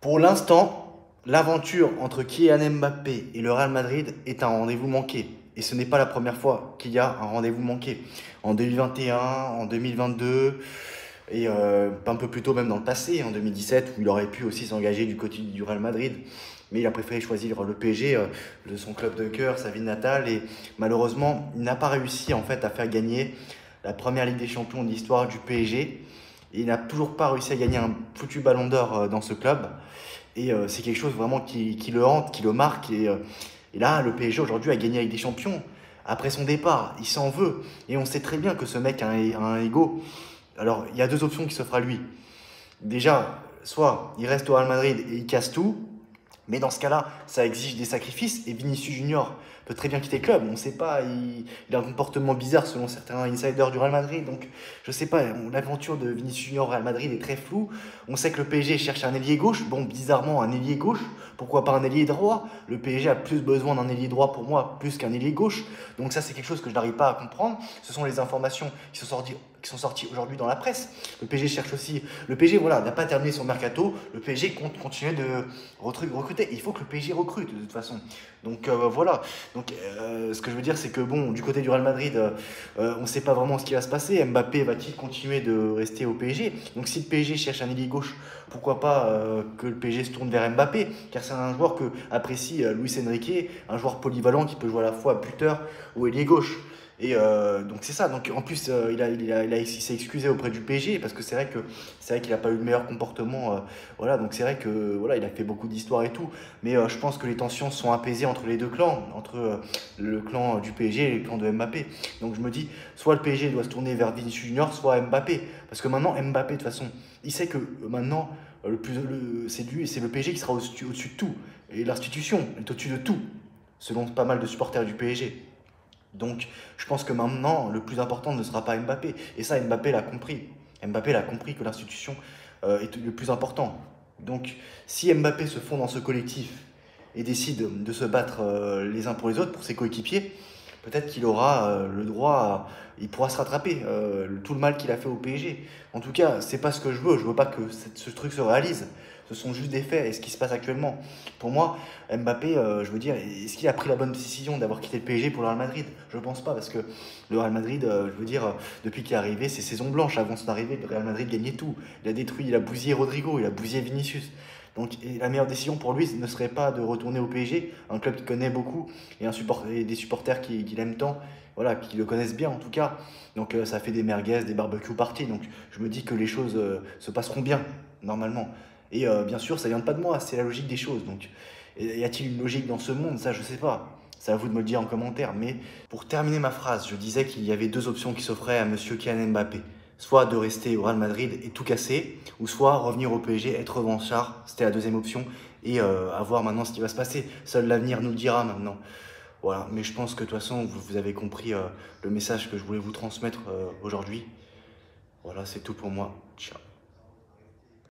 Pour l'instant, l'aventure entre Kylian Mbappé et le Real Madrid est un rendez-vous manqué. Et ce n'est pas la première fois qu'il y a un rendez-vous manqué. En 2021, en 2022, et un peu plus tôt même dans le passé, en 2017, où il aurait pu aussi s'engager du côté du Real Madrid. Mais il a préféré choisir le PSG, de son club de cœur, sa ville natale. Et malheureusement, il n'a pas réussi en fait à faire gagner la première Ligue des Champions de l'histoire du PSG. Et il n'a toujours pas réussi à gagner un foutu ballon d'or dans ce club. Et c'est quelque chose vraiment qui le hante, qui le marque. Et là, le PSG aujourd'hui a gagné avec des champions. Après son départ, il s'en veut. Et on sait très bien que ce mec a un ego. Alors, il y a deux options qui s'offrent à lui. Déjà, soit il reste au Real Madrid et il casse tout, mais dans ce cas-là, ça exige des sacrifices. Et Vinicius Junior peut très bien quitter le club. On ne sait pas, il a un comportement bizarre selon certains insiders du Real Madrid. Donc, je ne sais pas, l'aventure de Vinicius Junior au Real Madrid est très floue. On sait que le PSG cherche un ailier gauche. Bon, bizarrement, un ailier gauche. Pourquoi pas un ailier droit? Le PSG a plus besoin d'un ailier droit pour moi, plus qu'un ailier gauche. Donc ça, c'est quelque chose que je n'arrive pas à comprendre. Ce sont les informations qui sont sorties aujourd'hui dans la presse. Le PSG cherche aussi. Le PSG, voilà, n'a pas terminé son mercato. Le PSG compte continuer de recruter. Il faut que le PSG recrute de toute façon. Donc voilà. Donc ce que je veux dire, c'est que bon, du côté du Real Madrid, on ne sait pas vraiment ce qui va se passer. Mbappé va-t-il continuer de rester au PSG? Donc si le PSG cherche un ailier gauche, pourquoi pas que le PSG se tourne vers Mbappé? Car c'est un joueur que apprécie Luis Enrique, un joueur polyvalent qui peut jouer à la fois buteur ou ailier gauche. Et donc c'est ça. Donc en plus, il s'est excusé auprès du PSG parce que c'est vrai qu'il n'a pas eu le meilleur comportement. Voilà, donc c'est vrai que voilà, il a fait beaucoup d'histoires et tout. Mais je pense que les tensions sont apaisées entre les deux clans, entre le clan du PSG et le clan de Mbappé. Donc je me dis, soit le PSG doit se tourner vers Vinicius Junior, soit Mbappé. Parce que maintenant, Mbappé, de toute façon, il sait que maintenant, c'est lui, c'est le PSG qui sera au-dessus de tout. Et l'institution est au-dessus de tout, selon pas mal de supporters du PSG. Donc, je pense que maintenant, le plus important ne sera pas Mbappé. Et ça, Mbappé l'a compris. Mbappé l'a compris que l'institution est le plus important. Donc, si Mbappé se fond dans ce collectif et décide de se battre les uns pour les autres, pour ses coéquipiers, peut-être qu'il aura le droit, il pourra se rattraper tout le mal qu'il a fait au PSG. En tout cas, c'est pas ce que je veux. Je veux pas que ce truc se réalise. Ce sont juste des faits et ce qui se passe actuellement. Pour moi, Mbappé, je veux dire, est-ce qu'il a pris la bonne décision d'avoir quitté le PSG pour le Real Madrid? Je ne pense pas parce que le Real Madrid, je veux dire, depuis qu'il est arrivé, c'est saison blanche. Avant son arrivée, le Real Madrid gagnait tout. Il a détruit, il a bousillé Rodrigo, il a bousillé Vinicius. Donc la meilleure décision pour lui ne serait pas de retourner au PSG, un club qu'il connaît beaucoup et des supporters qui l'aiment tant, voilà, qui le connaissent bien en tout cas. Donc ça fait des merguez, des barbecues parties. Donc je me dis que les choses se passeront bien, normalement. Et bien sûr, ça vient pas de moi, c'est la logique des choses. Donc y a-t-il une logique dans ce monde? Ça, je sais pas. C'est à vous de me le dire en commentaire. Mais pour terminer ma phrase, je disais qu'il y avait deux options qui s'offraient à Monsieur Kylian Mbappé. Soit de rester au Real Madrid et tout casser, ou soit revenir au PSG, être revanchard, c'était la deuxième option, et à voir maintenant ce qui va se passer. Seul l'avenir nous le dira maintenant. Voilà, mais je pense que de toute façon, vous avez compris le message que je voulais vous transmettre aujourd'hui. Voilà, c'est tout pour moi. Ciao.